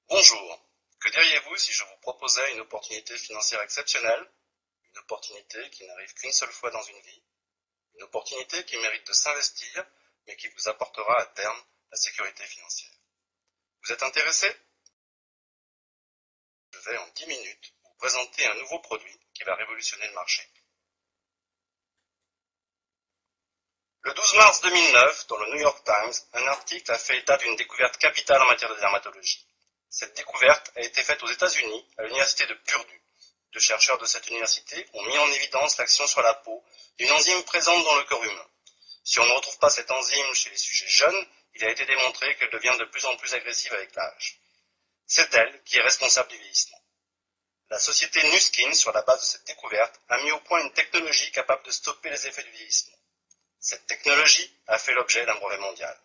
Bonjour, que diriez-vous si je vous proposais une opportunité financière exceptionnelle, une opportunité qui n'arrive qu'une seule fois dans une vie, une opportunité qui mérite de s'investir, mais qui vous apportera à terme la sécurité financière. Vous êtes intéressé? Je vais en 10 minutes vous présenter un nouveau produit qui va révolutionner le marché. Le 12 mars 2009, dans le New York Times, un article a fait état d'une découverte capitale en matière de dermatologie. Cette découverte a été faite aux États-Unis, à l'université de Purdue. Deux chercheurs de cette université ont mis en évidence l'action sur la peau d'une enzyme présente dans le corps humain. Si on ne retrouve pas cette enzyme chez les sujets jeunes, il a été démontré qu'elle devient de plus en plus agressive avec l'âge. C'est elle qui est responsable du vieillissement. La société Nu Skin, sur la base de cette découverte, a mis au point une technologie capable de stopper les effets du vieillissement. Cette technologie a fait l'objet d'un brevet mondial.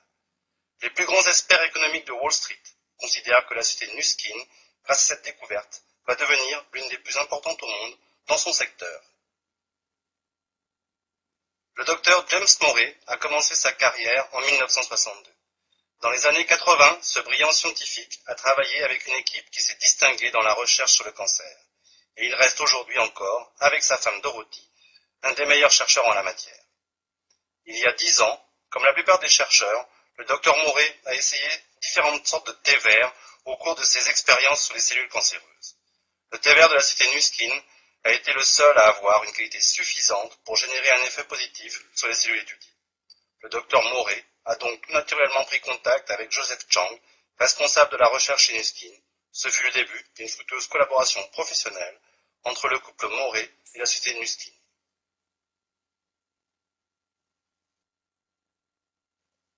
Les plus grands experts économiques de Wall Street considèrent que la société Nu Skin, grâce à cette découverte, va devenir l'une des plus importantes au monde dans son secteur. Le docteur James Morey a commencé sa carrière en 1962. Dans les années 80, ce brillant scientifique a travaillé avec une équipe qui s'est distinguée dans la recherche sur le cancer. Et il reste aujourd'hui encore, avec sa femme Dorothy, un des meilleurs chercheurs en la matière. Il y a 10 ans, comme la plupart des chercheurs, le docteur Morey a essayé différentes sortes de thé vert au cours de ses expériences sur les cellules cancéreuses. Le thé vert de la société Nu Skin a été le seul à avoir une qualité suffisante pour générer un effet positif sur les cellules étudiées. Le docteur Morey a donc naturellement pris contact avec Joseph Chang, responsable de la recherche chez Nu Skin. Ce fut le début d'une fructueuse collaboration professionnelle entre le couple Morey et la société Nu Skin.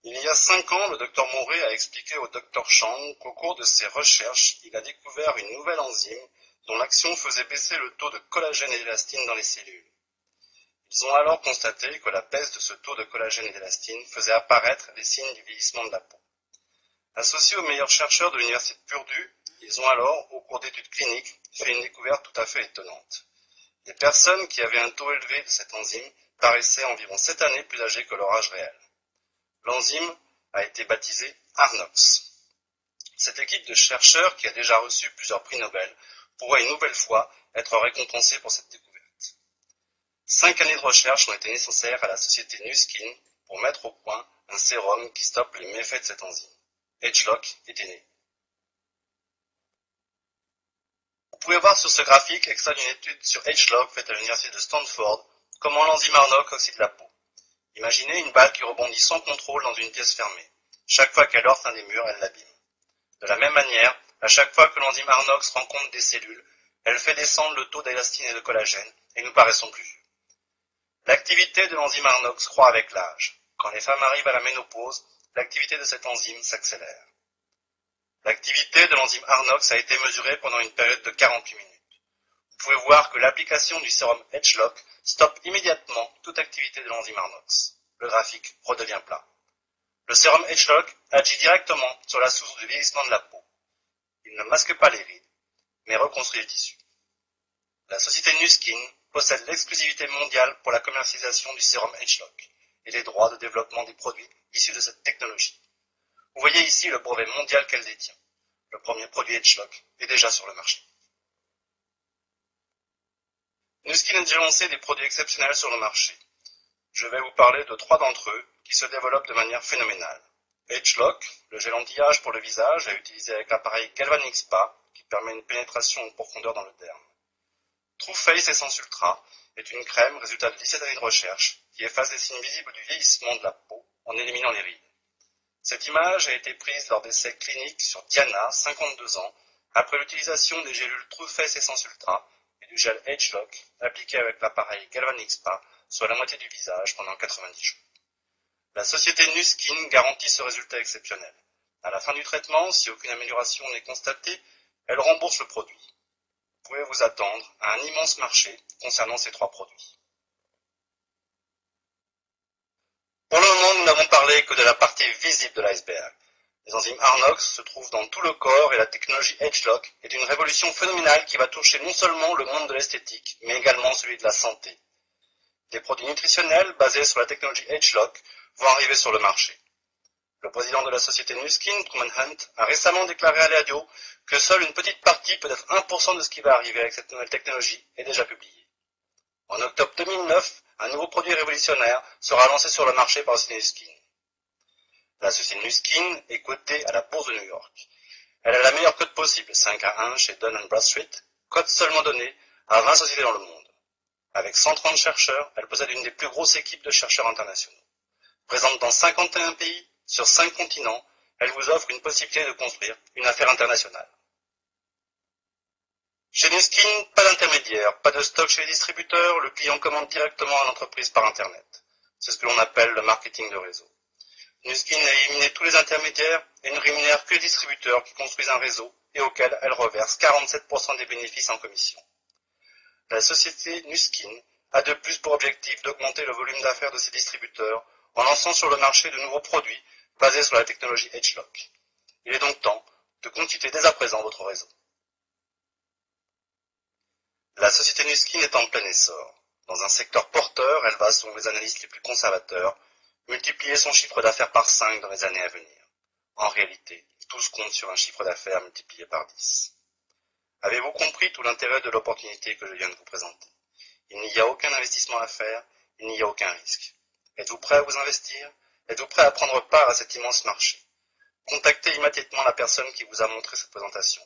Il y a 5 ans, le docteur Morey a expliqué au docteur Chang qu'au cours de ses recherches, il a découvert une nouvelle enzyme dont l'action faisait baisser le taux de collagène et d'élastine dans les cellules. Ils ont alors constaté que la baisse de ce taux de collagène et d'élastine faisait apparaître les signes du vieillissement de la peau. Associés aux meilleurs chercheurs de l'université de Purdue, ils ont alors, au cours d'études cliniques, fait une découverte tout à fait étonnante. Les personnes qui avaient un taux élevé de cette enzyme paraissaient environ 7 années plus âgées que leur âge réel. L'enzyme a été baptisée Arnox. Cette équipe de chercheurs, qui a déjà reçu plusieurs prix Nobel, pourrait une nouvelle fois être récompensée pour cette découverte. 5 années de recherche ont été nécessaires à la société Nu Skin pour mettre au point un sérum qui stoppe les méfaits de cette enzyme. Edgelock était né. Vous pouvez voir sur ce graphique, extrait d'une étude sur Edgelock faite à l'université de Stanford, comment l'enzyme Arnox oxyde la peau. Imaginez une balle qui rebondit sans contrôle dans une pièce fermée. Chaque fois qu'elle heurte un des murs, elle l'abîme. De la même manière, à chaque fois que l'enzyme Arnox rencontre des cellules, elle fait descendre le taux d'élastine et de collagène, et nous paraissons plus vieux. L'activité de l'enzyme Arnox croît avec l'âge. Quand les femmes arrivent à la ménopause, l'activité de cette enzyme s'accélère. L'activité de l'enzyme Arnox a été mesurée pendant une période de 48 minutes. Vous pouvez voir que l'application du sérum Edgelock stoppe immédiatement toute activité de l'enzyme Arnox. Le graphique redevient plat. Le sérum Edgelock agit directement sur la source du vieillissement de la peau. Il ne masque pas les rides, mais reconstruit les tissus. La société Nu Skin possède l'exclusivité mondiale pour la commercialisation du sérum Edgelock et les droits de développement des produits issus de cette technologie. Vous voyez ici le brevet mondial qu'elle détient. Le premier produit Edgelock est déjà sur le marché. Nu Skin a déjà lancé des produits exceptionnels sur le marché. Je vais vous parler de 3 d'entre eux qui se développent de manière phénoménale. Edgelock, le gel anti-âge pour le visage, à utiliser avec l'appareil Galvanic Spa, qui permet une pénétration en profondeur dans le derme. True Face Essence Ultra est une crème résultat de 17 années de recherche qui efface les signes visibles du vieillissement de la peau en éliminant les rides. Cette image a été prise lors d'essais cliniques sur Diana, 52 ans, après l'utilisation des gélules True Face Essence Ultra et du gel Edgelock appliqué avec l'appareil Galvanic Spa sur la moitié du visage pendant 90 jours. La société Nu Skin garantit ce résultat exceptionnel. À la fin du traitement, si aucune amélioration n'est constatée, elle rembourse le produit. Vous pouvez vous attendre à un immense marché concernant ces 3 produits. Pour le moment, nous n'avons parlé que de la partie visible de l'iceberg. Les enzymes Arnox se trouvent dans tout le corps et la technologie Edgelock est une révolution phénoménale qui va toucher non seulement le monde de l'esthétique, mais également celui de la santé. Des produits nutritionnels basés sur la technologie Edgelock vont arriver sur le marché. Le président de la société Nu Skin, Truman Hunt, a récemment déclaré à la radio que seule une petite partie, peut-être 1% de ce qui va arriver avec cette nouvelle technologie, est déjà publié. En octobre 2009, un nouveau produit révolutionnaire sera lancé sur le marché par la société Nuskin. La société Nuskin est cotée à la bourse de New York. Elle a la meilleure cote possible, 5 à 1 chez Dun & Bradstreet, cote seulement donnée à 20 sociétés dans le monde. Avec 130 chercheurs, elle possède une des plus grosses équipes de chercheurs internationaux. Présente dans 51 pays, sur 5 continents, elle vous offre une possibilité de construire une affaire internationale. Chez Nuskin, pas d'intermédiaire, pas de stock chez les distributeurs, le client commande directement à l'entreprise par Internet. C'est ce que l'on appelle le marketing de réseau. Nuskin a éliminé tous les intermédiaires et ne rémunère que les distributeurs qui construisent un réseau et auxquels elle reverse 47% des bénéfices en commission. La société Nuskin a de plus pour objectif d'augmenter le volume d'affaires de ses distributeurs en lançant sur le marché de nouveaux produits basés sur la technologie Edgelock. Il est donc temps de constituer dès à présent votre réseau. La société Nuskin est en plein essor. Dans un secteur porteur, elle va, selon les analystes les plus conservateurs, multiplier son chiffre d'affaires par 5 dans les années à venir. En réalité, tous comptent sur un chiffre d'affaires multiplié par 10. Avez-vous compris tout l'intérêt de l'opportunité que je viens de vous présenter? Il n'y a aucun investissement à faire, il n'y a aucun risque. Êtes-vous prêt à vous investir? Êtes-vous prêt à prendre part à cet immense marché? Contactez immédiatement la personne qui vous a montré cette présentation.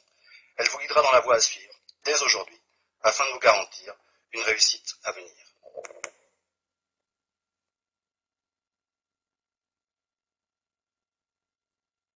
Elle vous guidera dans la voie à suivre, dès aujourd'hui, afin de vous garantir une réussite à venir.